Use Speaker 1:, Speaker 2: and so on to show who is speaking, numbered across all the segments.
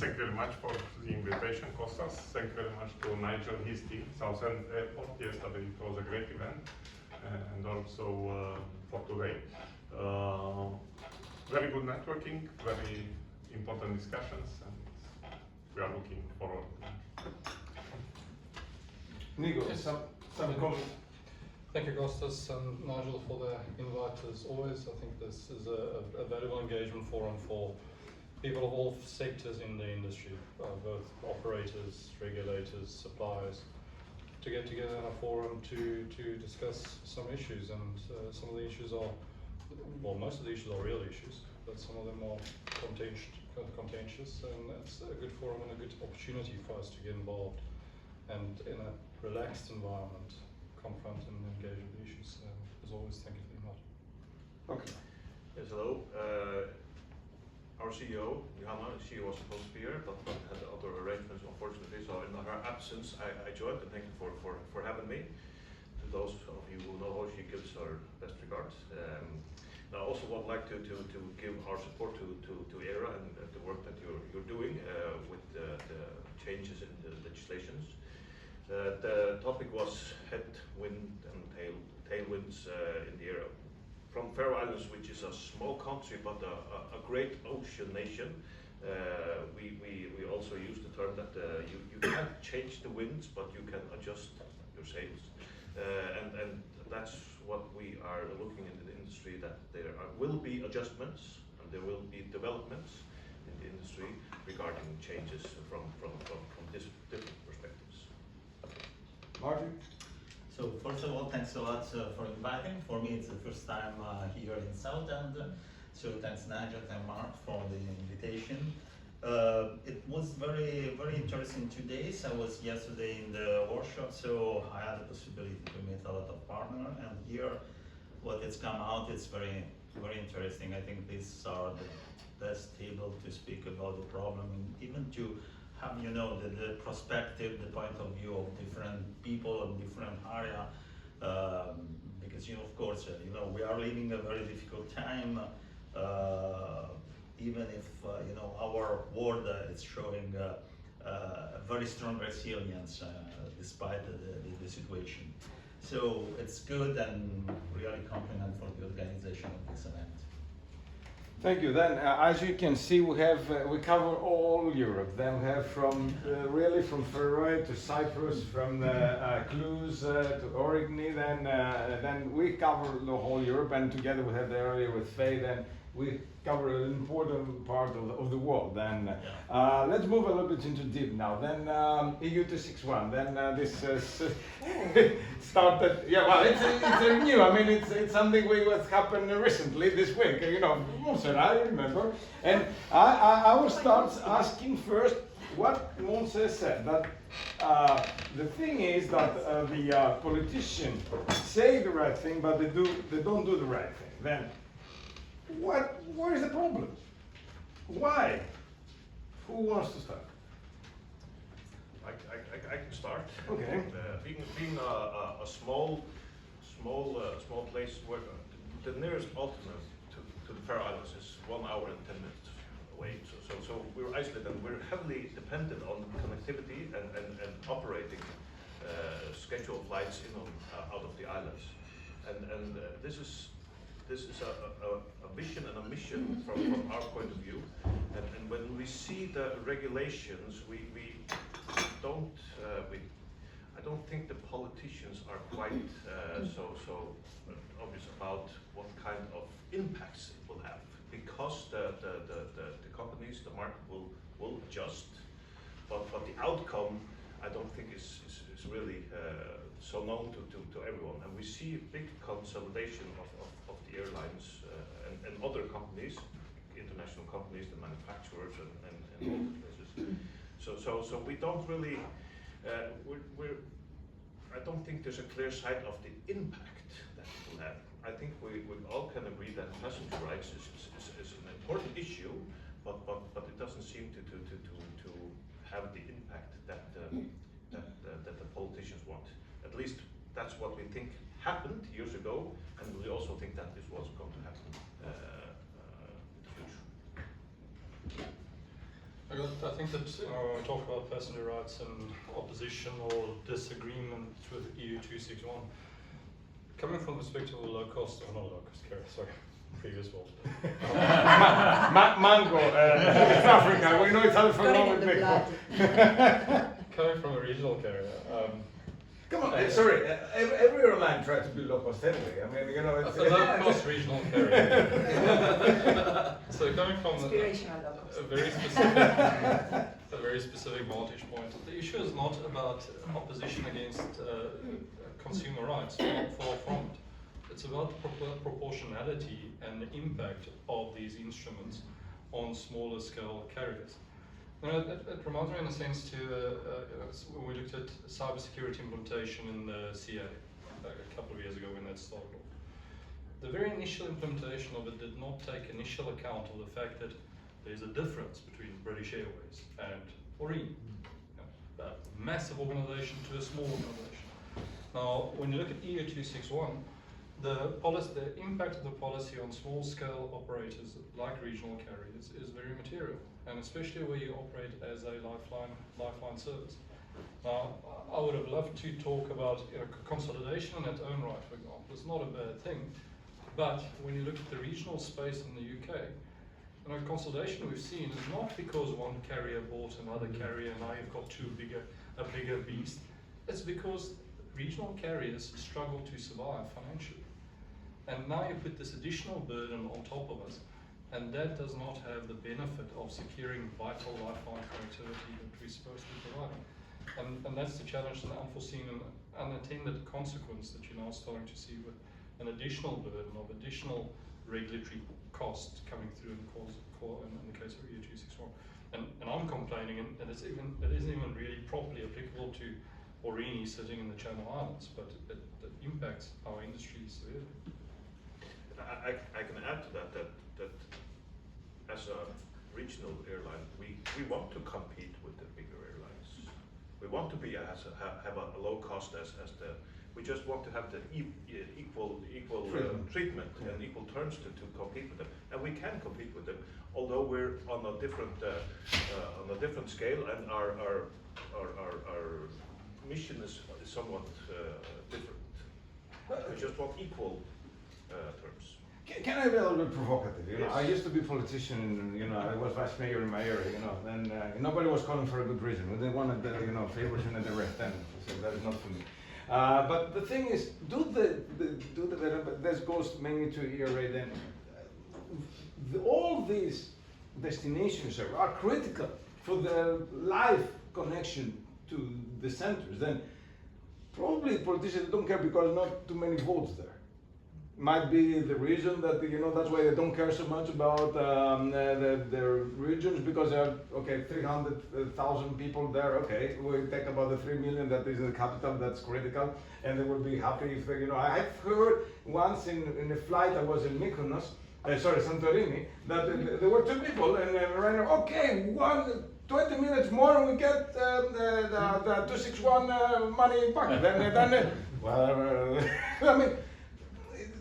Speaker 1: Thank you very much for the invitation, Kostas. Thank you very much to Nigel, his team, Southend Airport. Yesterday it was a great event, and also for today. Very good networking, very important discussions, and we are looking forward.
Speaker 2: Nico,
Speaker 3: Yes.
Speaker 2: some comments?
Speaker 3: Thank you, Kostas and Nigel, for the invite as always. I think this is a valuable engagement forum for people of all sectors in the industry, both operators, regulators, suppliers, to get together in a forum to discuss some issues. And some of the issues are, well, most of the issues are real issues, but some of them are contentious, and it's a good forum and a good opportunity for us to get involved and in a relaxed environment confront and engage with the issues. As always, thank you very much.
Speaker 2: Okay.
Speaker 4: Yes, hello. Our CEO, Johanna, she was supposed to be here, but had other arrangements, unfortunately. So in her absence, I joined, and thank you for having me. To those of you who know her, she gives her best regards. I also would like to give our support to aero and the work that you're doing with the changes in the legislations. The topic was headwind and tailwinds in the aero. From Faroe Islands, which is a small country but a great ocean nation, we also use the term that you can't change the winds, but you can adjust your sails, and that's what we are looking into the industry. That there will be adjustments and there will be developments in the industry regarding changes from this different perspectives.
Speaker 2: Marzio?
Speaker 5: So first of all, thanks a lot for inviting. For me, it's the first time here in Southend. So thanks Nigel and Mark for the invitation. It was very interesting 2 days. I was yesterday in the workshop, so I had the possibility to meet a lot of partners. And here, what has come out, it's very interesting. I think these are the best able to speak about the problem, and even to have, you know, the perspective, the point of view of different people in different area, because, you know, of course, you know, we are living a very difficult time, even if, you know, our world is showing a very strong resilience despite the situation. So it's good, and really compliment for the organization of this event.
Speaker 2: Thank you. Then, as you can see, we cover all Europe. Then we have from really from Faroe to Cyprus, from Cluj to Aurigny. Then we cover the whole Europe, and together we had the earlier with Faye. Then we cover an important part of the world. Then let's move a little bit into deep now. Then EU 261. Then this started. Yeah, well, it's new. I mean, it's something what's happened recently this week. You know, Monser, I remember. And I will start asking first what Monser said. That the thing is that the politicians say the right thing, but they don't do the right thing. Then. Where is the problem? Why? Who wants to start?
Speaker 4: I can start.
Speaker 2: Okay.
Speaker 4: Being a small place where the nearest alternate to the Faroe Islands is 1 hour and 10 minutes away. So we're isolated, and we're heavily dependent on connectivity and operating scheduled flights in out of the islands. And this is a vision and a mission from our point of view, and when we see the regulations, I don't think the politicians are quite so obvious about what kind of impacts it will have, because the companies, the market will adjust, but the outcome I don't think is really so known to everyone. And we see a big consolidation of the airlines and other companies, international companies, the manufacturers, and all the places. So we don't really, I don't think there's a clear sight of the impact that it will have. I think we all can agree that passenger rights is an important issue, but it doesn't seem to have the impact that the politicians want. At least that's what we think happened years ago, and we also think that this was going to happen in the future.
Speaker 3: I think that when we talk about passenger rights and opposition or disagreement with EU 261, coming from the perspective of a low cost, or not a low cost carrier, sorry, previous world.
Speaker 2: Mango, East Africa, we know it's all from
Speaker 6: Got it
Speaker 2: long
Speaker 6: in the
Speaker 2: with
Speaker 6: blood.
Speaker 3: Coming from a regional carrier,
Speaker 2: Come on, sorry, every airline tried to be low cost anyway. I mean, you know, it's
Speaker 3: a low cost regional carrier. So coming from
Speaker 6: Inspirational low cost.
Speaker 3: a very specific vantage point, the issue is not about opposition against consumer rights, far from it. It's about proportionality and the impact of these instruments on smaller scale carriers. You know, it reminds me in a sense to when we looked at cybersecurity implementation in the CA a couple of years ago when that started off. The very initial implementation of it did not take initial account of the fact that there's a difference between British Airways and Aurigny. A massive organization to a small organization. Now, when you look at EU 261, the impact of the policy on small scale operators like regional carriers is very material, and especially where you operate as a lifeline service. Now, I would have loved to talk about consolidation in its own right, for example. It's not a bad thing, but when you look at the regional space in the UK, consolidation we've seen is not because one carrier bought another carrier and now you've got a bigger beast. It's because regional carriers struggle to survive financially. And now you put this additional burden on top of us, and that does not have the benefit of securing vital lifeline connectivity that we're supposed to be providing. And that's the challenge and the unforeseen and unintended consequence that you're now starting to see with an additional burden of additional regulatory costs coming through in the case of EU 261. And I'm complaining, and it isn't even really properly applicable to Aurigny sitting in the Channel Islands, but it impacts our industry severely.
Speaker 4: I can add to that as a regional airline, we want to compete with the bigger airlines. We want to be have a low cost as the. We just want to have the equal treatment and equal terms to compete with them, and we can compete with them. Although we're on a different scale, and our mission is somewhat different. We just want equal terms.
Speaker 2: Can I be a little bit provocative? You know, I used to be a politician, and I was vice mayor in my area. And nobody was calling for a good reason. They wanted the favoritism and the rest, and so that is not for me. But the thing is, this goes mainly to ERA. Then all these destinations are critical for the live connection to the centers. Then probably politicians don't care because not too many votes there. Might be the reason that that's why they don't care so much about their regions, because there are 300,000 people there. Okay, we take about the 3 million that is in the capital. That's critical, and they will be happy if I've heard once in a flight I was in Mykonos, Santorini, that there were two people and ran. Okay, 20 minutes more and we get the 261 money back. Then well, I mean.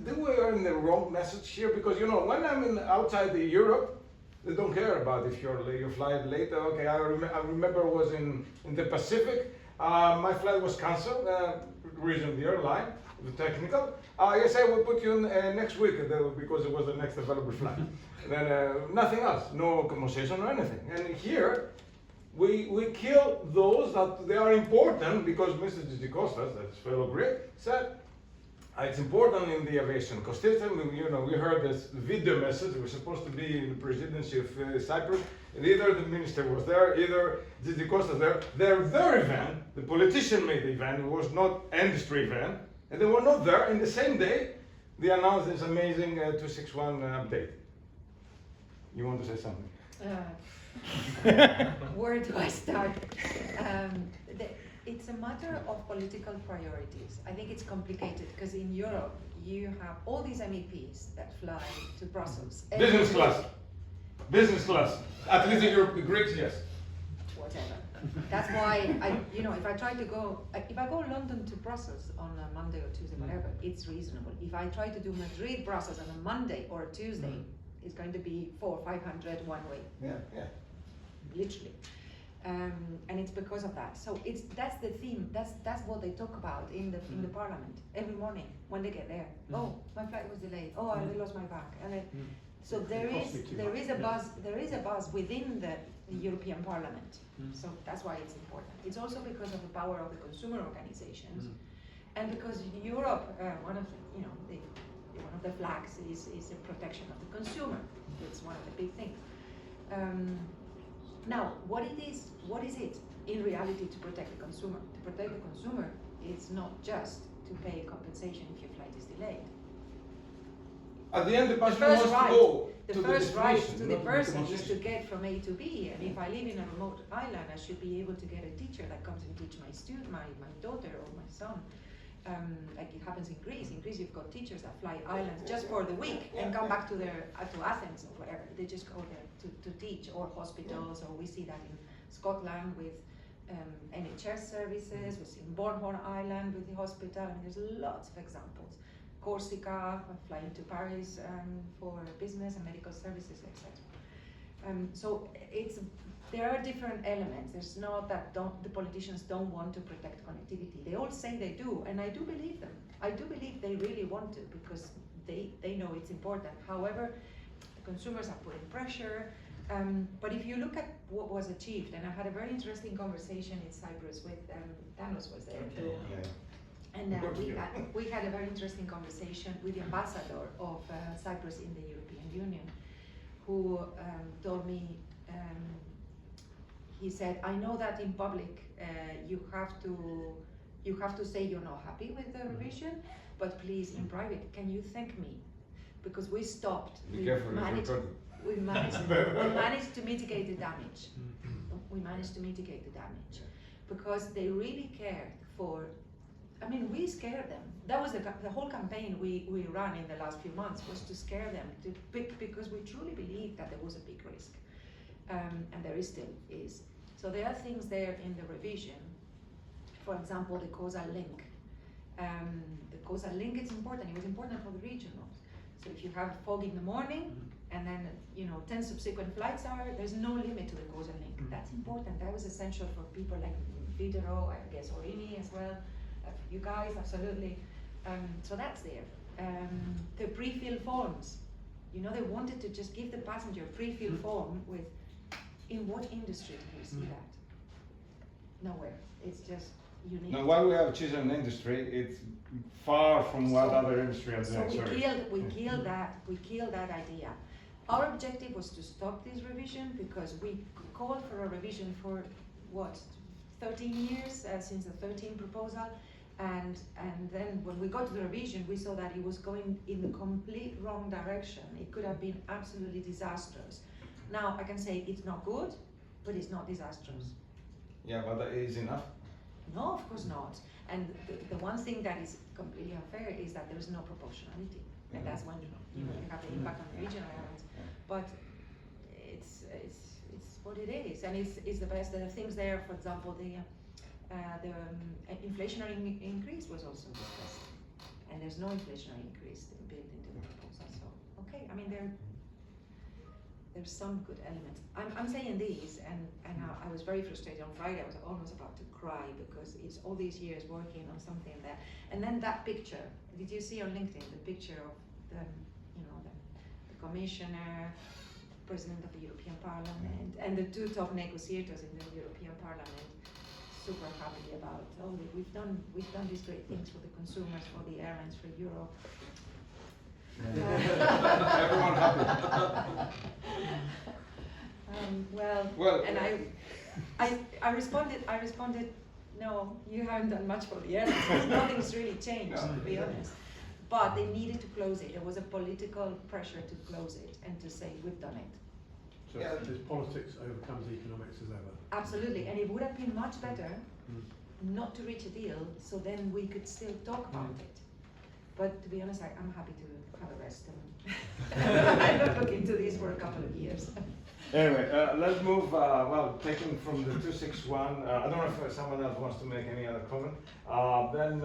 Speaker 2: They were in the wrong message here, because when I'm outside Europe, they don't care about if you fly late. Okay, I remember I was in the Pacific. My flight was cancelled. Reason the airline, the technical. Yes, I will put you in next week because it was the next available flight. Then nothing else, no conversation or anything. And here we kill those that they are important, because Mr. Cicero, that's fellow Greek, said. It's important in the aviation ecosystem. We heard this video message. It was supposed to be in the presidency of Cyprus, and either the minister was there, either Gigi Costa was there. Their event, the politician made the event. It was not industry event, and they were not there. And the same day, they announced this amazing 261 update. You want to say something?
Speaker 6: Where do I start? It's a matter of political priorities. I think it's complicated because in Europe you have all these MEPs that fly to Brussels.
Speaker 2: Business class. At least in Europe, the Greeks, yes.
Speaker 6: Whatever. That's why if I go London to Brussels on a Monday or Tuesday, whatever, it's reasonable. If I try to do Madrid, Brussels on a Monday or a Tuesday, it's going to be 400 or 500 one way.
Speaker 2: Yeah.
Speaker 6: literally. And it's because of that. So that's the theme. That's what they talk about in the parliament every morning when they get there. Oh, my flight was delayed. Oh, I lost my bag. And so there is a buzz within the European Parliament. So that's why it's important. It's also because of the power of the consumer organizations, and because Europe, one of the flags is the protection of the consumer. It's one of the big things. Now, what is it in reality to protect the consumer? To protect the consumer, it's not just to pay compensation if your flight is delayed.
Speaker 2: At the end, the passenger wants to go
Speaker 6: the
Speaker 2: to
Speaker 6: first
Speaker 2: the
Speaker 6: right
Speaker 2: destination,
Speaker 6: to the
Speaker 2: not
Speaker 6: person is to
Speaker 2: destination.
Speaker 6: get from A to B, and if I live in a remote island, I should be able to get a teacher that comes and teach my my daughter or my son. Like it happens in Greece. In Greece, you've got teachers that fly islands just for the week and come back to to Athens or whatever. They just go there to teach, or hospitals, or we see that in Scotland with NHS services. We see in Bornholm Island with the hospital. I mean, there's lots of examples. Corsica, flying to Paris for business and medical services, etc. So there are different elements. There's not that the politicians don't want to protect connectivity. They all say they do, and I do believe them. I do believe they really want to, because they know it's important. However, the consumers are putting pressure. But if you look at what was achieved, and I had a very interesting conversation in Cyprus with Thanos was there too. And we had a very interesting conversation with the ambassador of Cyprus in the European Union, who told me, he said, I know that in public you have to say you're not happy with the revision, but please, in private, can you thank me? Because we stopped. We managed to mitigate the damage. We managed to mitigate the damage because they really cared for. I mean, we scared them. That was the whole campaign we ran in the last few months, was to scare them because we truly believed that there was a big risk, and there still is. So there are things there in the revision. For example, the causal link. The causal link is important. It was important for the regionals. So if you have fog in the morning, and then 10 subsequent flights there's no limit to the causal link. That's important. That was essential for people like Videro, I guess Aurigny as well. You guys, absolutely. So that's there. The pre-filled forms. They wanted to just give the passenger a pre-filled form with, in what industry do you see that? Nowhere. It's just unique.
Speaker 2: Now, while we have chosen an industry, it's far from what other industry has done.
Speaker 6: So we killed that idea. Our objective was to stop this revision because we called for a revision for 13 years since the 13 proposal. And then when we got to the revision, we saw that it was going in the complete wrong direction. It could have been absolutely disastrous. Now, I can say it's not good, but it's not disastrous.
Speaker 2: Yeah, but that is enough?
Speaker 6: No, of course not. And the one thing that is completely unfair is that there is no proportionality. And that's when you have the impact on the regional airlines. But it's what it is. And it's the best. There are things there, for example, the inflationary increase was also discussed, and there's no inflationary increase built into the proposal. So, okay, I mean there's some good elements. I'm saying these, and I was very frustrated on Friday. I was almost about to cry because it's all these years working on something that, and then that picture. Did you see on LinkedIn the picture of the commissioner, president of the European Parliament, and the two top negotiators in the European Parliament? Super happy about, we've done these great things for the consumers, for the airlines, for Europe.
Speaker 2: Everyone happy.
Speaker 6: Well, and I responded, no, you haven't done much for the airlines because nothing's really changed, to be honest. But they needed to close it. There was a political pressure to close it and to say, we've done it.
Speaker 7: So this politics overcomes economics as ever.
Speaker 6: Absolutely, and it would have been much better not to reach a deal, so then we could still talk about it. But to be honest, I'm happy to have a rest and not look into this for a couple of years.
Speaker 2: Anyway, let's move, taking from the 261, I don't know if someone else wants to make any other comment. Then,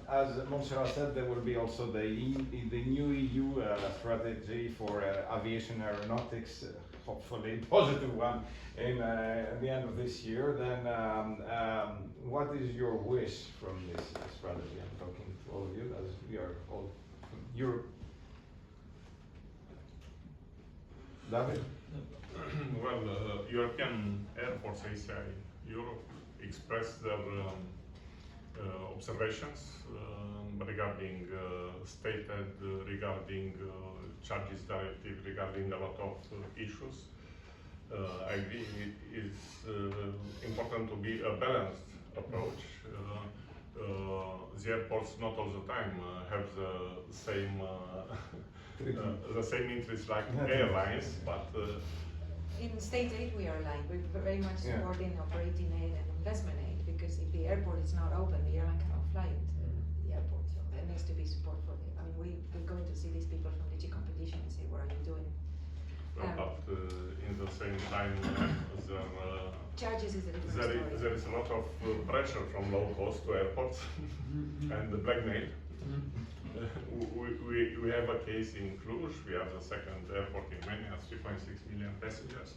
Speaker 2: as Montserrat said, there will be also the new EU strategy for aviation aeronautics, hopefully positive one in at the end of this year, then what is your wish from this strategy? I'm talking to all of you as we are all from Europe. David?
Speaker 1: Well, European airports, ACI Europe, expressed their observations regarding state aid, regarding charges directive, regarding a lot of issues. I agree it is important to be a balanced approach. The airports not all the time have the same interest like airlines, but
Speaker 6: in state aid we are aligned. We're very much
Speaker 2: Yeah.
Speaker 6: supporting operating aid and investment aid, because if the airport is not open, the airline cannot fly into the airport. So there needs to be support for it. I mean, we're going to see these people from DG Competition and say, what are you doing?
Speaker 1: but in the same time,
Speaker 6: Charges is a different story.
Speaker 1: there is a lot of pressure from low cost to airports and the blackmail. We have a case in Cluj. We have the second airport in Romania, 3.6 million passengers,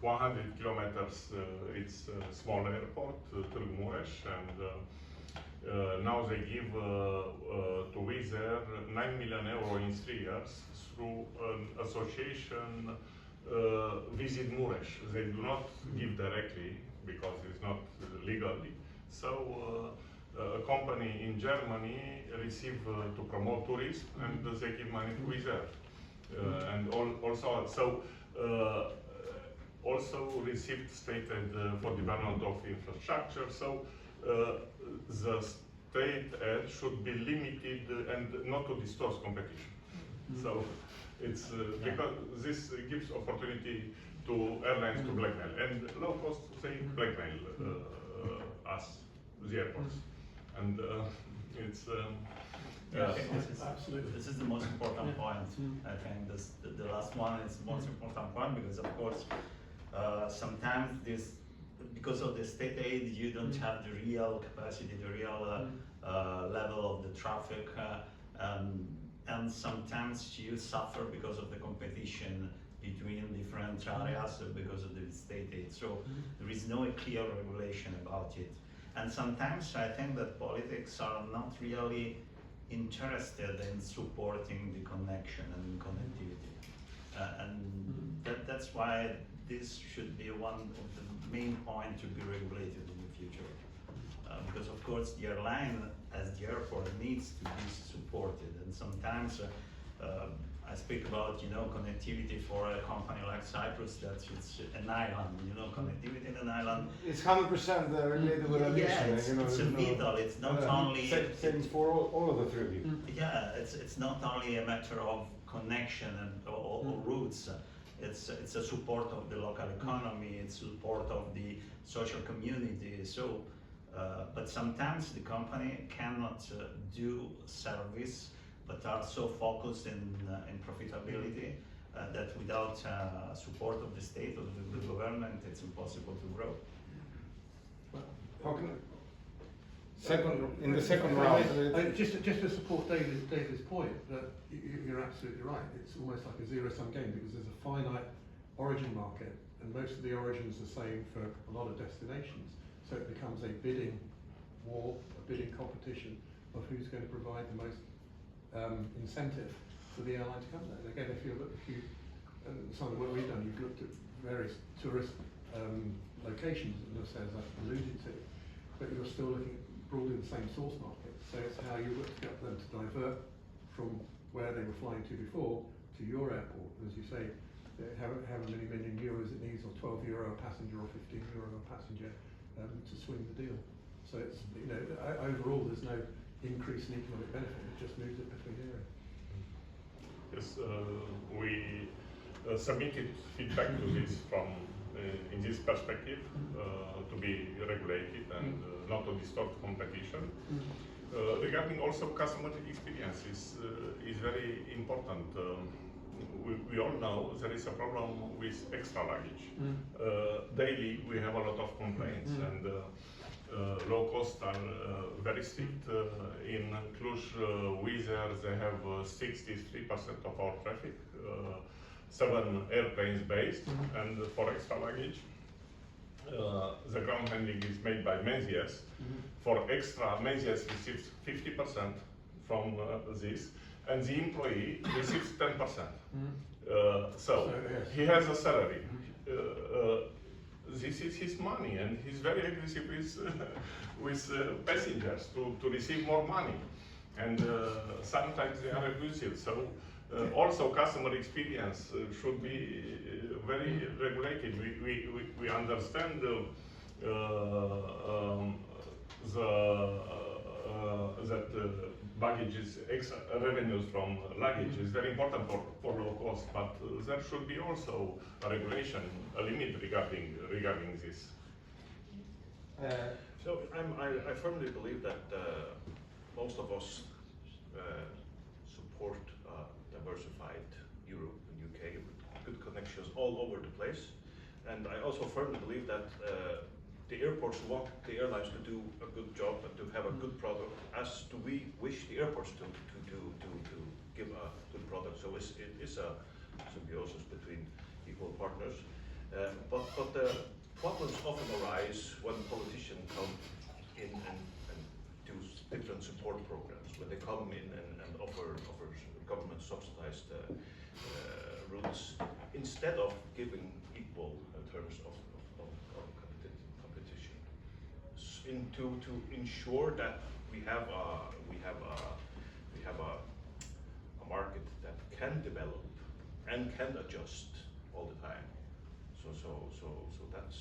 Speaker 1: 100 kilometers. It's a small airport, Târgu Mureș, and now they give to Wizz Air 9 million euro in 3 years through an association, Visit Mureș. They do not give directly because it's not legally. So a company in Germany receive to promote tourism, and they give money to Wizz Air. And also received state aid for development of infrastructure. So the state aid should be limited and not to distort competition. So it's because this gives opportunity to airlines to blackmail, and low cost they blackmail us, the airports, and it's.
Speaker 5: Yeah, I think
Speaker 7: Absolutely.
Speaker 5: this is the most important point. I think the last one is the most important point, because of course sometimes because of the state aid, you don't have the real capacity, the real level of the traffic, and sometimes you suffer because of the competition between different areas because of the state aid. So there is no clear regulation about it. And sometimes I think that politics are not really interested in supporting the connection and connectivity. That's why this should be one of the main points to be regulated in the future. Because of course the airline, as the airport, needs to be supported, and sometimes I speak about connectivity for a company like Cyprus, that it's an island, connectivity in an island.
Speaker 2: It's 100% related with aviation.
Speaker 5: Yeah, it's vital. It's not only
Speaker 2: same for all of the three of you.
Speaker 5: Yeah, it's not only a matter of connection or routes. It's a support of the local economy. It's support of the social community. So. But sometimes the company cannot do service, but are so focused in profitability that without support of the state or the government, it's impossible to grow.
Speaker 2: In the second round.
Speaker 7: Just to support David's point, that you're absolutely right. It's almost like a zero-sum game, because there's a finite origin market, and most of the origins are the same for a lot of destinations. So it becomes a bidding war, a bidding competition of who's going to provide the most incentive for the airline to come there. And again, if you look, some of the work we've done, you've looked at various tourist locations, as I alluded to, but you're still looking at broadly the same source market. So it's how you look to get them to divert from where they were flying to before to your airport. As you say, however many million euros it needs, or 12 euro a passenger, or 15 euro a passenger, to swing the deal. So it's, overall there's no increase in economic benefit, it just moves it between areas.
Speaker 1: Yes, we submitted feedback to this from, in this perspective, to be regulated and not to distort competition. Regarding also customer experience is very important. We all know there is a problem with extra luggage. Daily we have a lot of complaints, and low cost are very strict. In Cluj, Wizz Air, they have 63% of our traffic. 7 airplanes based, and for extra luggage, the ground handling is made by Menzies. For extra, Menzies receives 50% from this, and the employee receives 10%. So
Speaker 7: yes.
Speaker 1: he has a salary. This is his money, and he's very aggressive with passengers to receive more money. And sometimes they are abusive. So also customer experience should be very regulated. We understand that baggage is extra revenues from luggage is very important for low cost, but there should be also a regulation, a limit regarding this.
Speaker 4: So I firmly believe that most of us support diversified Europe and UK with good connections all over the place. And I also firmly believe that the airports want the airlines to do a good job and to have a good product, as do we wish the airports to give a good product. So it is a symbiosis between equal partners. But the problems often arise when politicians come in and do different support programs, when they come in and offer government subsidized routes, instead of giving equal terms of competition, to ensure that we have a market that can develop and can adjust all the time. So that's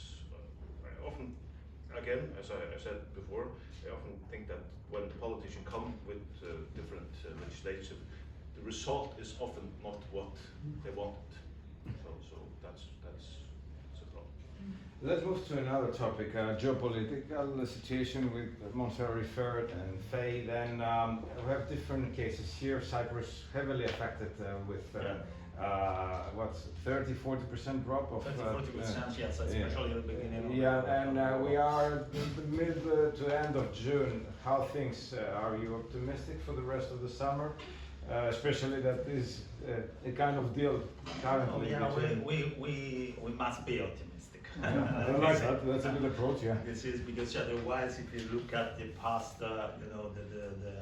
Speaker 4: I often, again, as I said before, I often think that when politicians come with different legislation, the result is often not what they wanted. So that's a problem.
Speaker 2: Let's move to another topic, geopolitical situation with Montserrat referred and Faye. Then we have different cases here. Cyprus heavily affected with what's 30-40% drop of
Speaker 5: 30-40%, yes, especially at the beginning.
Speaker 2: Yeah, and we are in the mid to end of June. How things are you optimistic for the rest of the summer? Especially that is a kind of deal currently.
Speaker 5: Yeah, we must be optimistic.
Speaker 2: I like that. That's a good approach. Yeah.
Speaker 5: This is because otherwise, if you look at the past, the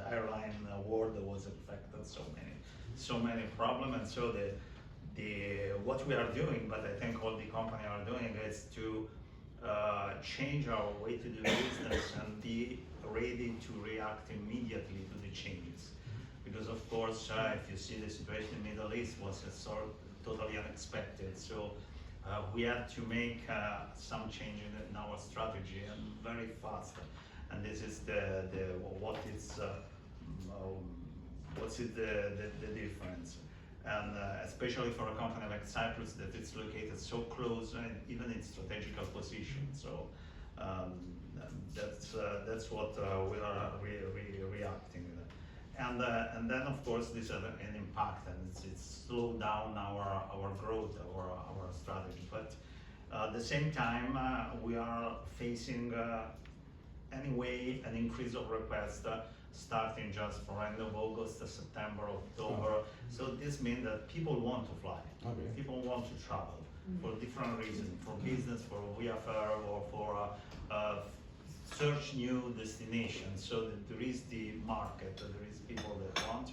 Speaker 5: airline world was affected so many problems, and so what we are doing, but I think all the company are doing is to change our way to do business and be ready to react immediately to the changes. Because of course, if you see the situation in the Middle East was totally unexpected. So we had to make some change in our strategy and very fast. And this is what's the difference. And especially for a company like Cyprus that it's located so close and even in strategical position. So that's what we are reacting. And then of course this has an impact, and it's slowed down our growth, our strategy. But at the same time, we are facing anyway an increase of requests starting just for end of August, September, October. Oh. So this means that people want to fly. Okay. People want to travel for different reasons, for business, for VFR, or for search new destinations. So that there is the market, there is people that want,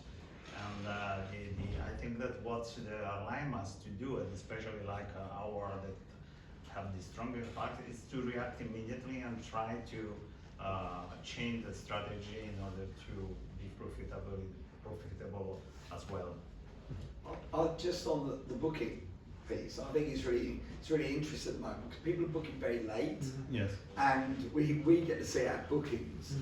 Speaker 5: and I think that what the airline must to do, and especially like our that have the stronger impact, is to react immediately and try to change the strategy in order to be profitable as well.
Speaker 8: Just on the booking piece, I think it's really interesting at the moment because people are booking very late.
Speaker 2: Mm-hmm. Yes.
Speaker 8: And we get to see our bookings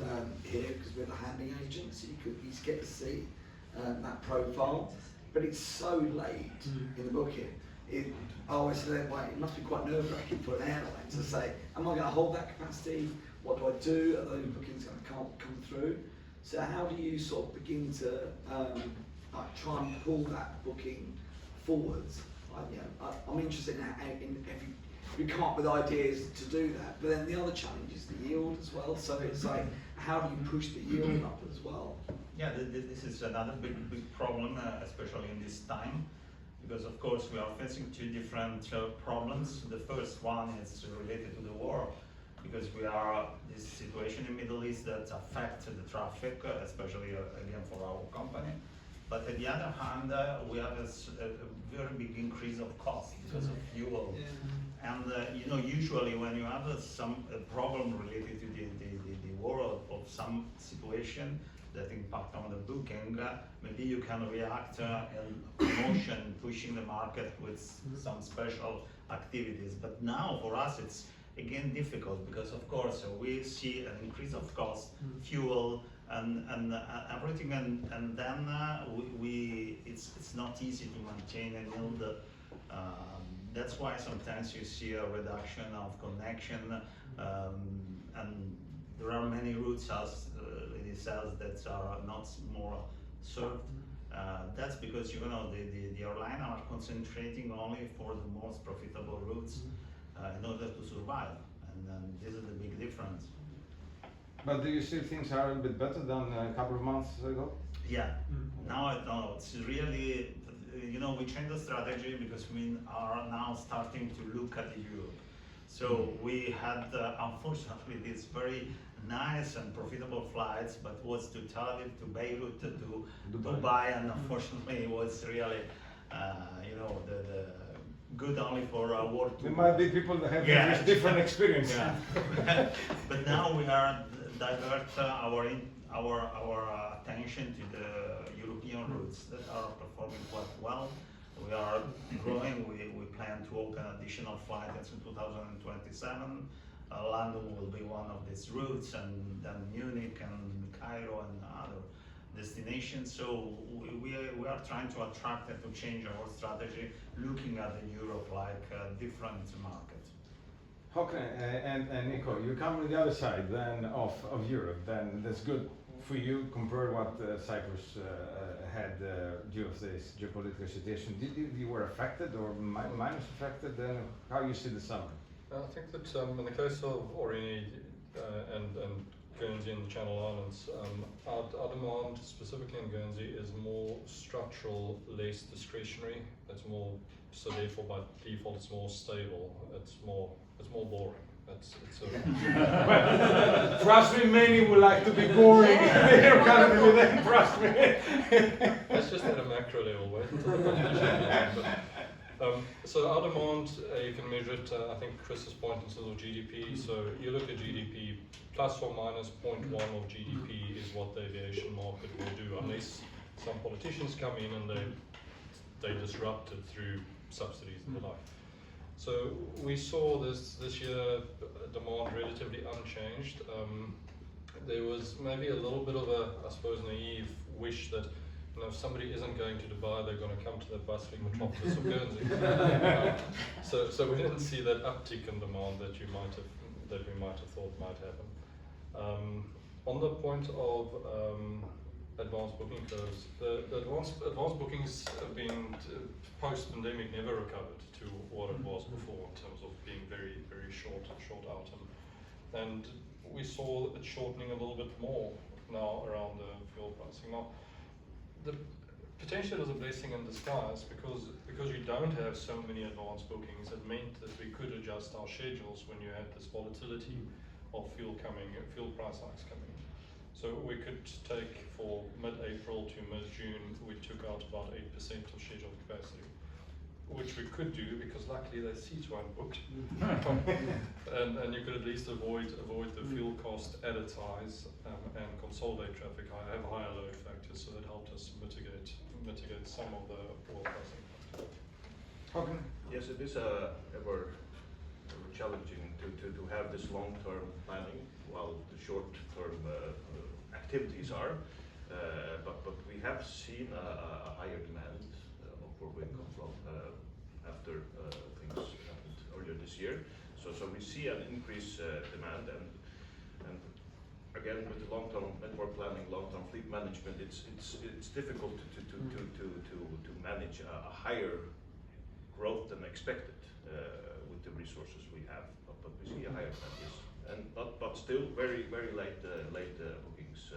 Speaker 8: here because we're the handling agency. We get to see that profile, but it's so late in the booking. I always say, it must be quite nerve-wracking for an airline to say, am I going to hold that capacity? What do I do? Are those bookings going to come through? So how do you sort of begin to try and pull that booking forwards? I'm interested in if you come up with ideas to do that. But then the other challenge is the yield as well. So it's like, how do you push the yield up as well?
Speaker 5: Yeah, this is another big problem, especially in this time. because of course we are facing two different problems. The first one is related to the war, because we are this situation in Middle East that affects the traffic, especially again for our company. But on the other hand, we have a very big increase of cost because of fuel. And you know, usually when you have some problem related to the war of some situation that impact on the booking, maybe you can react in promotion, pushing the market with some special activities. But now for us it's again difficult, because of course we see an increase of cost, fuel, and everything, and then it's not easy to maintain and build. That's why sometimes you see a reduction of connection, and there are many routes, as Lady says, that are not more served. That's because, you know, the airline are concentrating only for the most profitable routes in order to survive, and this is the big difference.
Speaker 2: But do you see things are a little bit better than a couple of months ago?
Speaker 5: Yeah, now I know it's really, you know, we changed the strategy because we are now starting to look at Europe. So we had, unfortunately, these very nice and profitable flights, but was to Tel Aviv, to Beirut, to Dubai, and unfortunately it was really, you know, the good only for World Tour.
Speaker 2: There might be people that have different experience.
Speaker 5: Yeah. But now we are divert our attention to the European routes that are performing quite well. We are growing. We plan to open additional flights in 2027. London will be one of these routes, and then Munich and Cairo and other destinations. So we are trying to attract and to change our strategy, looking at Europe like a different market.
Speaker 2: Okay, and Nico, you come on the other side then of Europe. Then that's good for you compared what Cyprus had due to this geopolitical situation. Did you were affected or minus affected? Then how you see the summer?
Speaker 3: I think that in the case of Aurigny and Guernsey and the Channel Islands, our demand specifically in Guernsey is more structural, less discretionary. It's more, so therefore by default it's more stable. It's more boring.
Speaker 2: Trust me, many would like to be boring. You're kind of with them, trust me.
Speaker 3: That's just at a macro level. Wait until the competition. So our demand, you can measure it, I think Chris's point in terms of GDP. So you look at GDP, plus or minus 0.1 of GDP is what the aviation market will do, unless some politicians come in and they disrupt it through subsidies and the like. So we saw this year demand relatively unchanged. There was maybe a little bit of a, I suppose, naive wish that, you know, if somebody isn't going to Dubai, they're going to come to the bustling metropolis of Guernsey. So we didn't see that uptick in demand that we might have thought might happen. On the point of advanced booking curves, the advanced bookings have been post-pandemic never recovered to what it was before in terms of being very, very short out, and we saw it shortening a little bit more now around the fuel pricing. Now, the potential is a blessing in disguise because you don't have so many advanced bookings. It meant that we could adjust our schedules when you had this volatility of fuel price hikes coming in. So we could take for mid-April to mid-June, we took out about 8% of scheduled capacity, which we could do because luckily the seats weren't booked, and you could at least avoid the fuel cost advertise and consolidate traffic, have higher load factors, so that helped us mitigate some of the oil price impact.
Speaker 2: Okay.
Speaker 4: Yes, it is ever challenging to have this long-term planning while the short-term activities are, but we have seen a higher demand of where we come from after things happened earlier this year. So we see an increased demand, and again with the long-term network planning, long-term fleet management, it's difficult to manage a higher growth than expected with the resources we have. But we see a higher demand, yes, and but still very late bookings.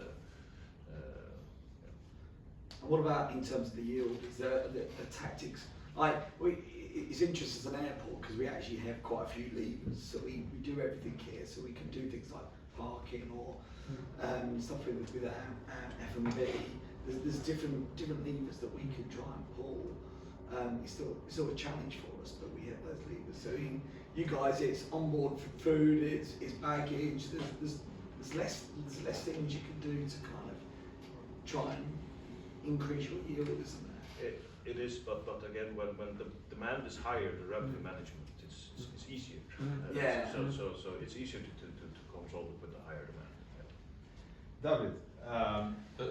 Speaker 8: What about in terms of the yield? Is there the tactics It's interesting as an airport because we actually have quite a few levers, so we do everything here, so we can do things like parking or stuff with our F&B. There's different levers that we can try and pull. It's still a challenge for us, but we have those levers. So you guys, it's onboard food, it's baggage. There's less things you can do to kind of try and increase your yield, isn't there?
Speaker 4: It is, but again, when the demand is higher, the revenue management is easier.
Speaker 8: Yeah.
Speaker 4: So it's easier to control it with the higher demand.
Speaker 2: David.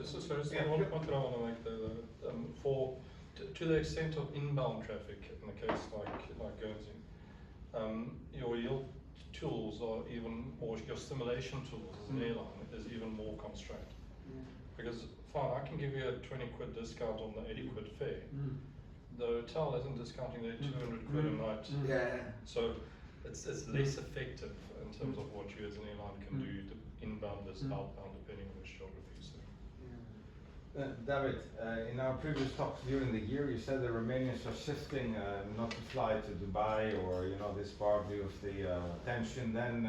Speaker 3: So
Speaker 2: Yeah,
Speaker 3: one point that I want to make though, to the extent of inbound traffic in a case like Guernsey, your yield tools are even, or your stimulation tools as an airline is even more constrained. Because fine, I can give you a 20 quid discount on the 80 quid fare. The hotel isn't discounting their 200 quid a night.
Speaker 8: Yeah.
Speaker 3: So it's less effective in terms of what you as an airline can do to inbound versus outbound depending on which geography. So.
Speaker 2: David, in our previous talks during the year, you said the Romanians are shifting not to fly to Dubai or this part of the tension. Then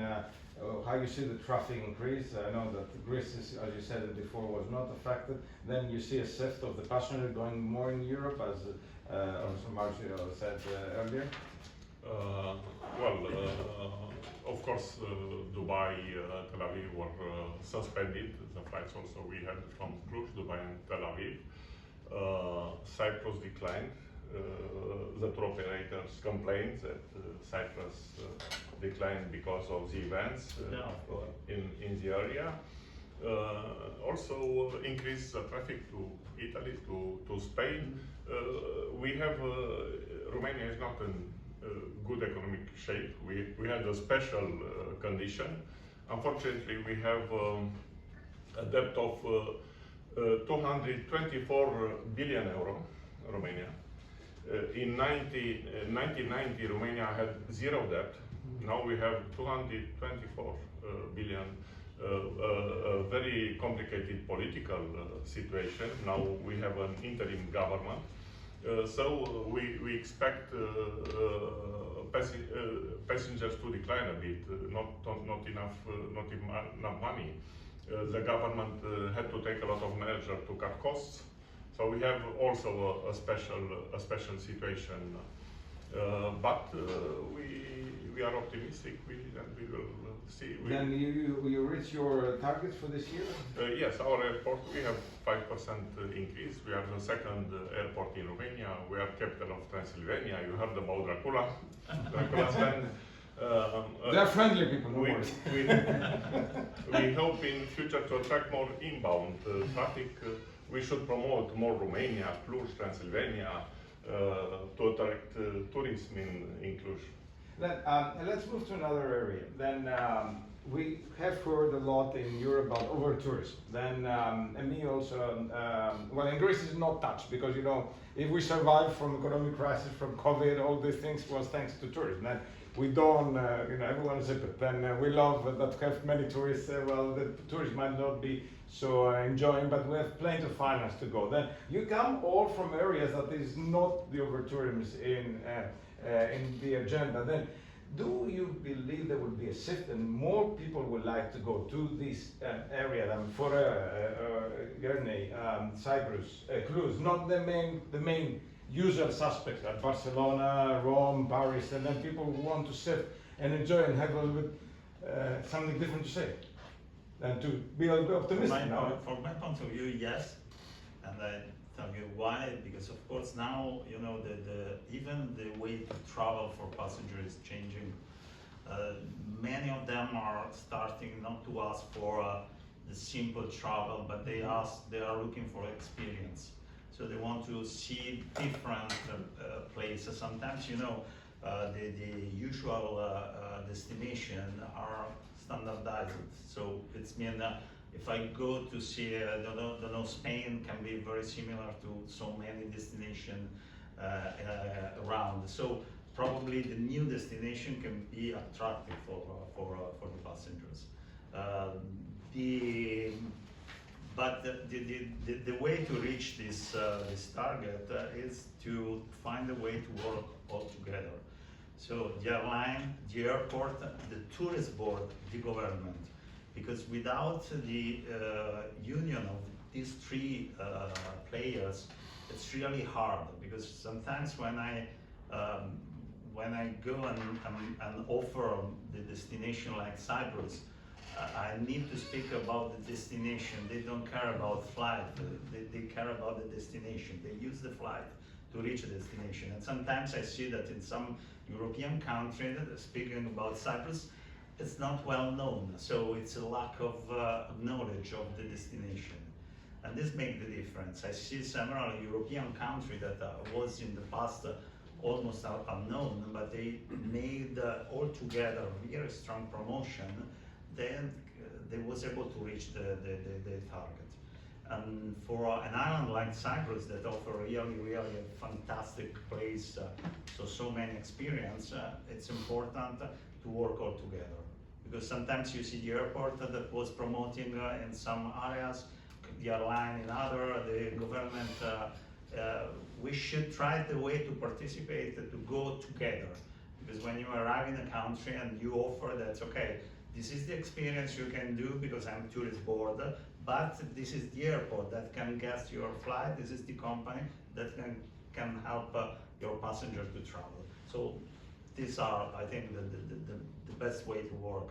Speaker 2: how you see the traffic increase? I know that Greece, as you said it before, was not affected. Then you see a shift of the passenger going more in Europe, as also Marzio said earlier.
Speaker 1: Of course, Dubai, Tel Aviv were suspended. The flights also we had from Cluj, Dubai and Tel Aviv. Cyprus declined. The tour operators complained that Cyprus declined because of the events in the area. Also increased the traffic to Italy, to Spain. We have, Romania is not in good economic shape. We had a special condition. Unfortunately, we have a debt of 224 billion euro, Romania. In 1990, Romania had zero debt. Now we have 224 billion. A very complicated political situation. Now we have an interim government. So we expect passengers to decline a bit, not enough money. The government had to take a lot of measures to cut costs. So we have also a special situation. But we are optimistic. We will see.
Speaker 2: Then you reach your targets for this year?
Speaker 1: Yes, our airport, we have 5% increase. We are the second airport in Romania. We are capital of Transylvania. You heard about Dracula. Dracula's land.
Speaker 2: They're friendly people, no worries.
Speaker 1: We hope in future to attract more inbound traffic. We should promote more Romania, Cluj, Transylvania, to attract tourism in Cluj.
Speaker 2: Then let's move to another area. Then we have heard a lot in Europe about over-tourism. Then, and me also, well, in Greece is not touched because, if we survived from economic crisis, from COVID, all these things was thanks to tourism. Then we don't, everyone is it. Then we love that we have many tourists. Well, the tourists might not be so enjoying, but we have plenty of finance to go. Then you come all from areas that is not the over-tourism in the agenda. Then do you believe there will be a shift and more people would like to go to this area than for Høgni, Cyprus, Cluj, not the main usual suspects like Barcelona, Rome, Paris, and then people who want to shift and enjoy and have a little bit something different to say and to be a little bit optimistic
Speaker 5: From my point of view, yes, and I tell you why. Because of course now even the way to travel for passengers is changing. Many of them are starting not to ask for the simple travel, but they are looking for experience. So they want to see different places. Sometimes the usual destination are standardized. So it's mean that if I go to see, Spain can be very similar to so many destinations around. So probably the new destination can be attractive for the passengers. But the way to reach this target is to find a way to work all together. So the airline, the airport, the tourist board, the government. Because without the union of these three players, it's really hard. Because sometimes when I go and offer the destination like Cyprus, I need to speak about the destination. They don't care about flight. They care about the destination. They use the flight to reach a destination. And sometimes I see that in some European countries, speaking about Cyprus, it's not well known. So it's a lack of knowledge of the destination. And this makes the difference. I see several European countries that was in the past almost unknown, but they made altogether very strong promotion. Then they was able to reach the target. And for an island like Cyprus that offer really a fantastic place, so many experience, it's important to work all together. Because sometimes you see the airport that was promoting in some areas, the airline in other, the government. We should try the way to participate, to go together. Because when you arrive in a country and you offer that, okay, this is the experience you can do because I'm tourist board, but this is the airport that can get your flight, this is the company that can help your passenger to travel. So these are, I think, the best way to work.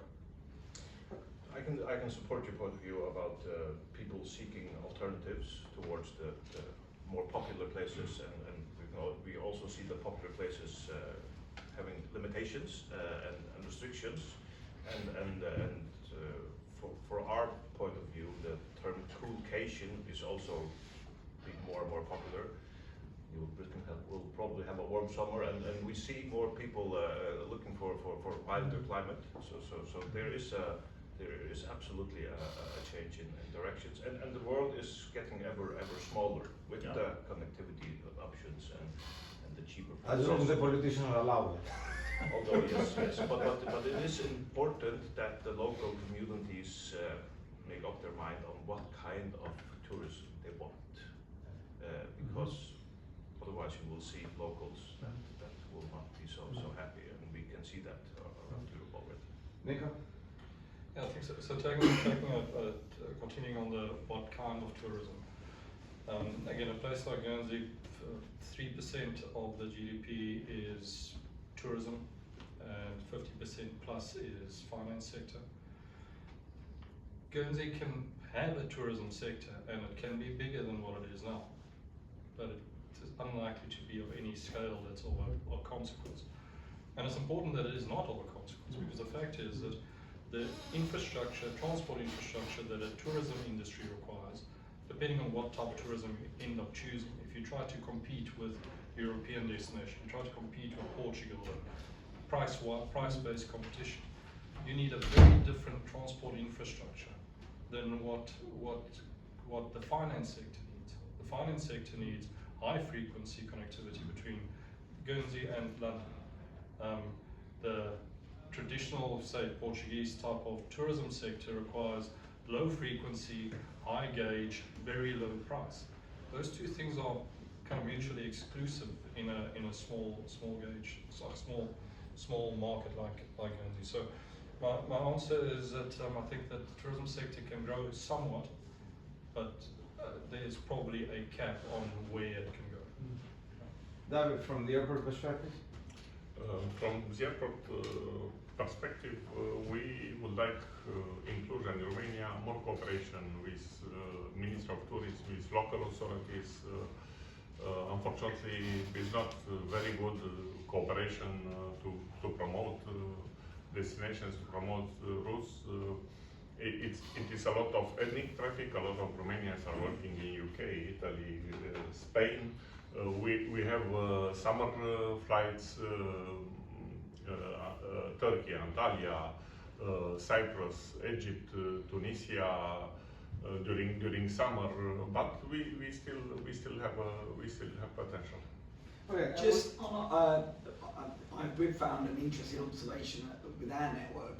Speaker 4: I can support your point of view about people seeking alternatives towards the more popular places, and we also see the popular places having limitations and restrictions. And for our point of view, the term coolcation is also being more and more popular. Britain will probably have a warm summer, and we see more people looking for milder climate. So there is absolutely a change in directions, and the world is getting ever smaller with the connectivity options and the cheaper prices.
Speaker 2: As long as the politicians allow it.
Speaker 4: Although yes, but it is important that the local communities make up their mind on what kind of tourism they want, because otherwise you will see locals that will not be so happy, and we can see that around Europe already.
Speaker 2: Nico?
Speaker 3: Yeah, I think so. So continuing on the what kind of tourism. Again, a place like Guernsey, 3% of the GDP is tourism, and 50% plus is finance sector. Guernsey can have a tourism sector, and it can be bigger than what it is now, but it is unlikely to be of any scale that's of consequence. And it's important that it is not of a consequence, because the fact is that the infrastructure, transport infrastructure that a tourism industry requires, depending on what type of tourism you end up choosing, if you try to compete with European destination, you try to compete with Portugal, price-based competition, you need a very different transport infrastructure than what the finance sector needs. The finance sector needs high-frequency connectivity between Guernsey and London. The traditional, say, Portuguese type of tourism sector requires low frequency, high gauge, very low price. Those two things are kind of mutually exclusive in a small gauge, small market like Guernsey. So my answer is that I think that the tourism sector can grow somewhat, but there's probably a cap on where it can go.
Speaker 2: David, from the airport perspective?
Speaker 1: From the airport perspective, we would like in Cluj and Romania more cooperation with Ministry of Tourism, with local authorities. Unfortunately, it's not very good cooperation to promote destinations, to promote routes. It is a lot of ethnic traffic. A lot of Romanians are working in UK, Italy, Spain. We have summer flights, Turkey, Antalya, Cyprus, Egypt, Tunisia during summer, but we still have potential.
Speaker 8: Okay, we've found an interesting observation with our network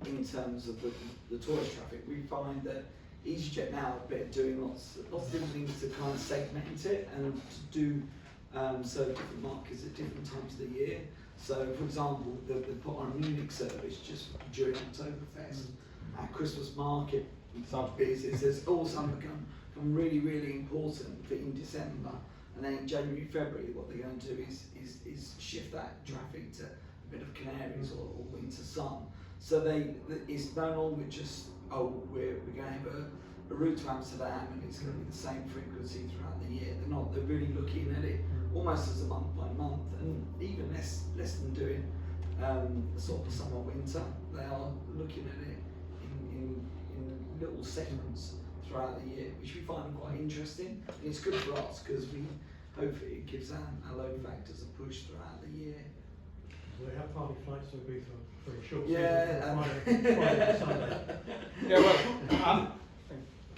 Speaker 8: in terms of the tourist traffic. We find that EasyJet now are doing lots of different things to kind of segment it and to do so different markets at different times of the year. So, for example, they put on a Munich service just during Oktoberfest. Our Christmas market business has also become really, really important for in December. And then in January, February, what they're going to do is shift that traffic to a bit of Canaries or winter sun. So it's no longer just, oh, we're going to have a route to Amsterdam and it's going to be the same frequency throughout the year. They're really looking at it almost as a month by month, and even less than doing sort of summer winter. They are looking at it in little segments throughout the year, which we find quite interesting. And it's good for us because hopefully it gives our load factors a push throughout the year.
Speaker 7: Do they have party flights to Ibiza for a short
Speaker 8: Yeah,
Speaker 7: season, Friday to Sunday?
Speaker 2: Yeah, well,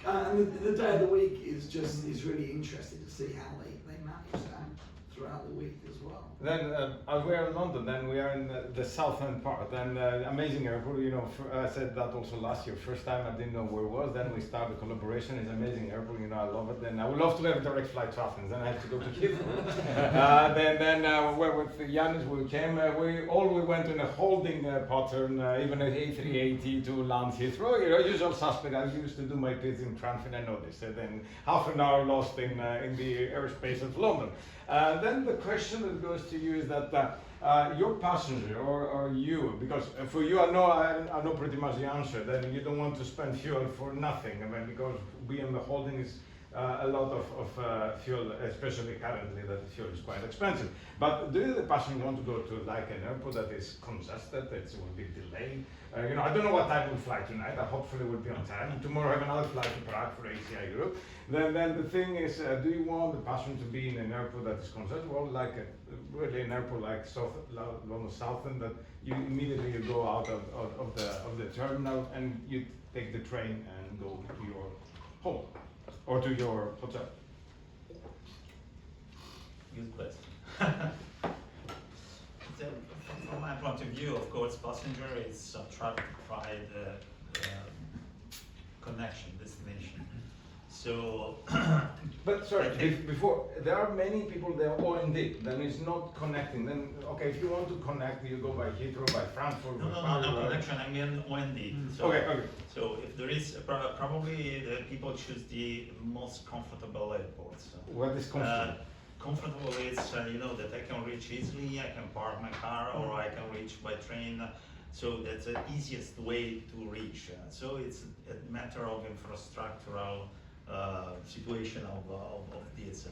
Speaker 8: and the day of the week is really interesting to see how they manage that throughout the week as well.
Speaker 2: Then as we are in London, then we are in the southern part, and amazing airport. You know, I said that also last year. First time I didn't know where it was. Then we started collaboration. It's amazing airport. You know, I love it. And I would love to have direct flight to Athens. Then I have to go to Heathrow. then with Yanis we came. We went in a holding pattern. Even at A380 to land Heathrow. You know, usual suspect. I used to do my kids in Cranford. I know this. And then half an hour lost in the airspace of London. Then the question that goes to you is that your passenger or you, because for you I know pretty much the answer, then you don't want to spend fuel for nothing. I mean, because being the holding is a lot of fuel, especially currently that fuel is quite expensive. But do the passenger want to go to like an airport that is congested, that will be delayed? You know, I don't know what time we'll fly tonight. I hopefully will be on time. Tomorrow I have another flight to Prague for ACI Europe. Then the thing is, do you want the passenger to be in an airport that is congested, or like really an airport like London Southend, that you immediately go out of the terminal and you take the train and go to your home or to your hotel?
Speaker 5: Good question. From my point of view, of course, passenger is attracted by the connection, destination. So,
Speaker 2: but sorry, before there are many people there OND, then it's not connecting. Then okay, if you want to connect, you go by Heathrow, by Frankfurt.
Speaker 5: No connection. I mean OND. So,
Speaker 2: okay.
Speaker 5: So if there is probably the people choose the most comfortable airports.
Speaker 2: What is comfortable?
Speaker 5: Comfortable is you know, that I can reach easily. I can park my car, or I can reach by train. So that's the easiest way to reach. So it's a matter of infrastructural situation of this.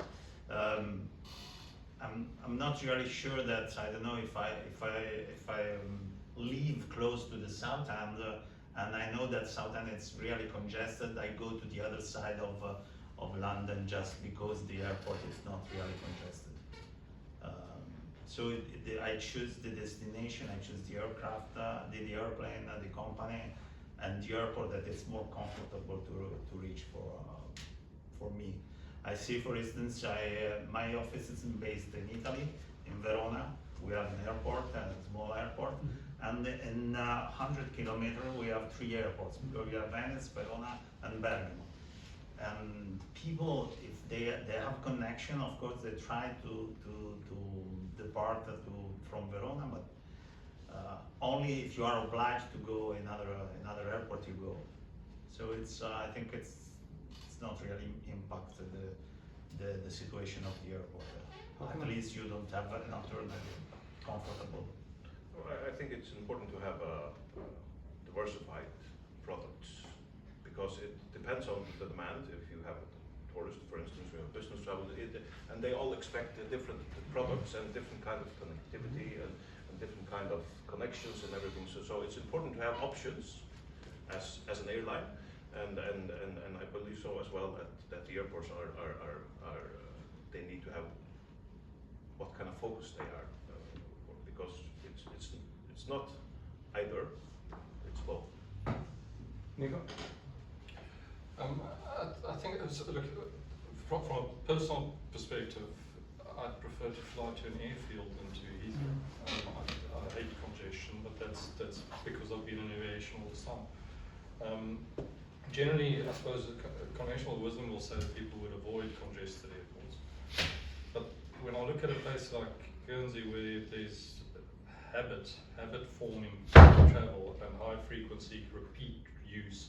Speaker 5: I'm not really sure that, I don't know, if I live close to the south end and I know that south end is really congested, I go to the other side of London just because the airport is not really congested. So I choose the destination, I choose the aircraft, the airplane, the company, and the airport that is more comfortable to reach for me. I see, for instance, my office is based in Italy, in Verona. We have an airport, a small airport, and in 100 kilometers we have 3 airports. We have Venice, Verona, and Bergamo. And people, if they have connection, of course, they try to depart from Verona, but only if you are obliged to go another airport you go. So it's I think it's not really impacted the situation of the airport. At least you don't have an alternative comfortable.
Speaker 4: I think it's important to have diversified products, because it depends on the demand. If you have tourists, for instance, we have business travel, and they all expect different products and different kind of connectivity and different kind of connections and everything. So it's important to have options as an airline, and I believe so as well that the airports are they need to have what kind of focus they are, because it's not either, it's both.
Speaker 2: Nico?
Speaker 3: I think look, from a personal perspective, I'd prefer to fly to an airfield than to Heathrow. I hate congestion, but that's because I've been in aviation all the time. generally, I suppose conventional wisdom will say that people would avoid congested airports. But when I look at a place like Guernsey, where there's habit forming travel and high frequency repeat use,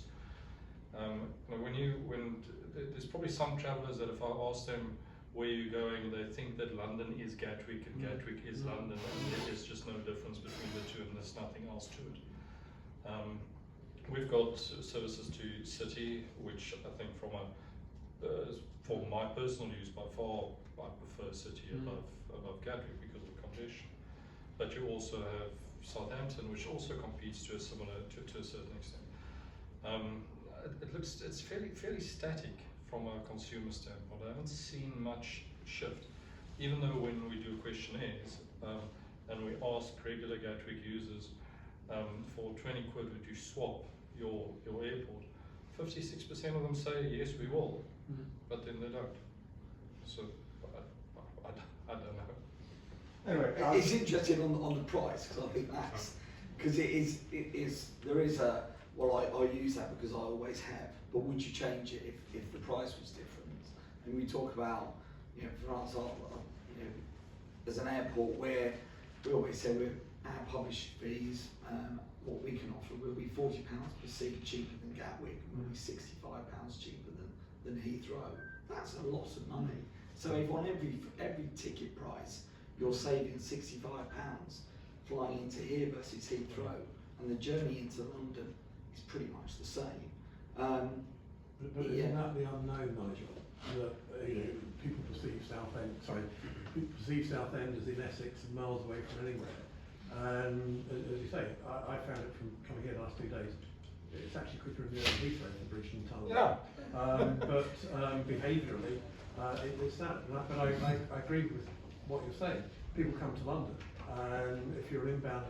Speaker 3: there's probably some travellers that if I ask them where you're going, they think that London is Gatwick and Gatwick is London, and there's just no difference between the two, and there's nothing else to it. We've got services to City, which I think for my personal use, by far I prefer City above Gatwick because of congestion. But you also have Southampton, which also competes to a certain extent. It's fairly static from a consumer standpoint. I haven't seen much shift, even though when we do questionnaires and we ask regular Gatwick users for 20 quid would you swap your airport, 56% of them say yes we will, but then they don't. So I don't know.
Speaker 2: Anyway,
Speaker 8: it's interesting on the price, because I think that's because there is a, well, I use that because I always have, but would you change it if the price was different? And we talk about, you know, for example, you know, as an airport where we always say our published fees, what we can offer will be £40 per seat cheaper than Gatwick, and will be £65 cheaper than Heathrow. That's a lot of money. So if on every ticket price you're saving £65 flying into here versus Heathrow, and the journey into London is pretty much the same.
Speaker 7: But isn't that the unknown, Nigel? That people perceive Southend as in Essex and miles away from anywhere. And as you say, I found it from coming here the last 2 days. It's actually quicker in the Heathrow than Bridgeton Tunnel.
Speaker 2: Yeah.
Speaker 7: But behaviourally, it's that. But I agree with what you're saying. People come to London, and if you're an inbound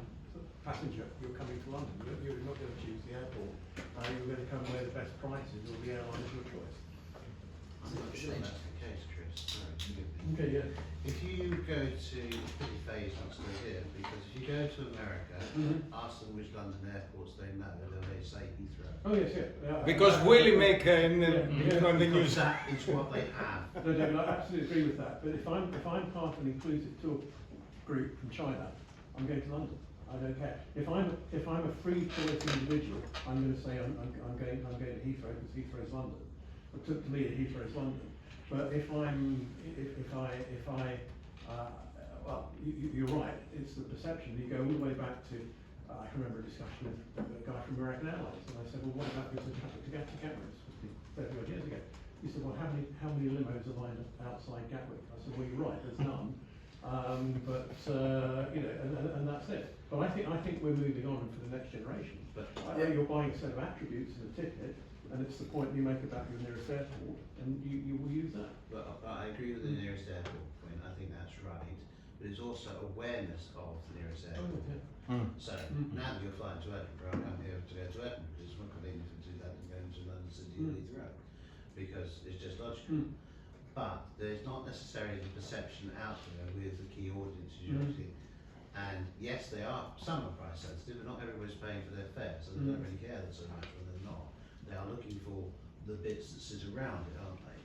Speaker 7: passenger, you're coming to London. You're not going to choose the airport. You're going to come where the best price is, or the airline is your choice.
Speaker 9: I'm not sure that's the case, Chris. Sorry, forgive me.
Speaker 7: Okay, yeah.
Speaker 9: If you go to pretty phased not still here, because if you go to America, ask them which London airports they know, and they say Heathrow.
Speaker 7: Oh yes, yeah.
Speaker 2: because Willie make in the news.
Speaker 9: That is what they have.
Speaker 7: No, David, I absolutely agree with that. But if I'm part of an inclusive tour group from China, I'm going to London. I don't care. If I'm a free choice individual, I'm going to say I'm going to Heathrow because Heathrow is London. But to me, Heathrow is London. But well, you're right. It's the perception. You go all the way back to I can remember a discussion with a guy from American Airlines, and I said, well, what about this traffic to Gatwick? 30 odd years ago. He said, well, how many limos are lined outside Gatwick? I said, well, you're right. There's none. And that's it. But I think we're moving on for the next generation. But you're buying a set of attributes in a ticket, and it's the point you make about your nearest airport, and you will use that.
Speaker 9: Well, I agree with the nearest airport point. I think that's right. But it's also awareness of the nearest airport. So now that you're flying to Edinburgh, I come here to go to Edinburgh. It's more convenient to do that than going to London City or Heathrow, because it's just logical. But there's not necessarily the perception out there with the key audiences you're looking. And yes, they are, some are price sensitive, but not everybody's paying for their fare, so they don't really care that so much when they're not. They are looking for the bits that sit around it, aren't they?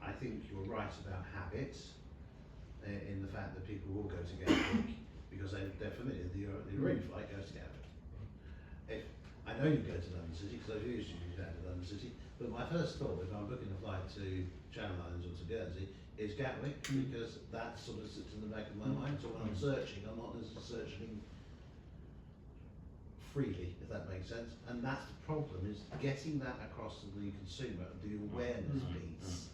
Speaker 9: I think you're right about habits, in the fact that people will go to Gatwick because they're familiar. The Orient flight goes to Gatwick. I know you go to London City because I've used you to London City, but my first thought if I'm booking a flight to Channel Islands or to Guernsey is Gatwick, because that sort of sits in the back of my mind. So when I'm searching, I'm not necessarily searching freely, if that makes sense. And that's the problem, is getting that across to the consumer, the awareness piece,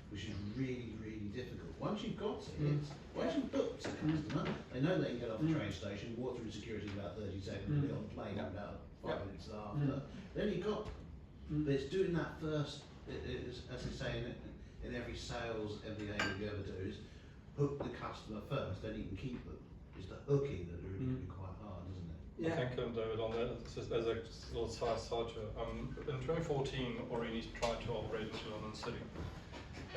Speaker 9: which is really, really difficult. Once you've got it, once you've booked a customer, they know they can get off the train station, walk through security in about 30 seconds, and be on the plane about 5 minutes after. Then you've got, but it's doing that first, as I say, in every sales MBA you ever do, is hook the customer first, then you can keep them. It's the hooking that really can be quite hard, isn't it?
Speaker 3: I think, David, on that, just as a little side in 2014, Aurigny tried to operate into London City,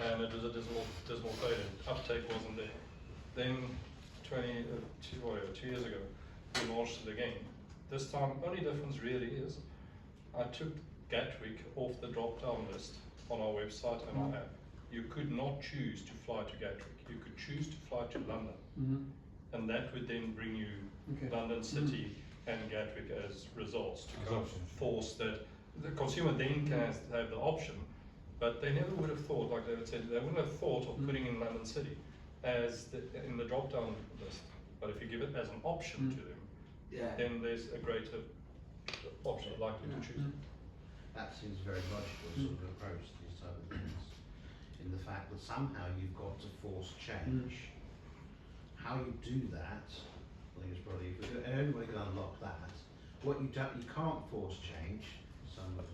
Speaker 3: and it was a dismal failure. Uptake wasn't there. Then, 2 years ago, we launched it again. This time, only difference really is I took Gatwick off the drop-down list on our website and our app. You could not choose to fly to Gatwick. You could choose to fly to London. And that would then bring you London City and Gatwick as results to kind of force that. The consumer then can have the option, but they never would have thought, like David said, they wouldn't have thought of putting in London City as in the drop-down list. But if you give it as an option to them, then there's a greater option likely to choose.
Speaker 9: That seems very logical sort of approach to these type of things. In the fact that somehow you've got to force change. How you do that, I think it's probably, anybody can unlock that. What you don't, you can't force change, some of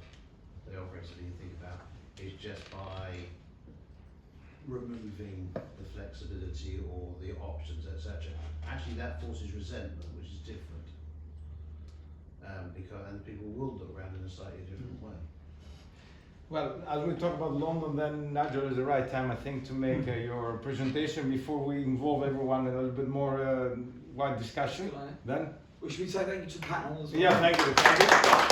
Speaker 9: the operators that you think about, is just by removing the flexibility or the options, etc. Actually that forces resentment, which is different. And people will look around in a slightly different way.
Speaker 2: Well, as we talk about London, then Nigel is the right time, I think, to make your presentation before we involve everyone in a little bit more wide discussion. Then?
Speaker 8: Well, should we say thank you to the panel as well?
Speaker 2: Yeah, thank you. Thank you.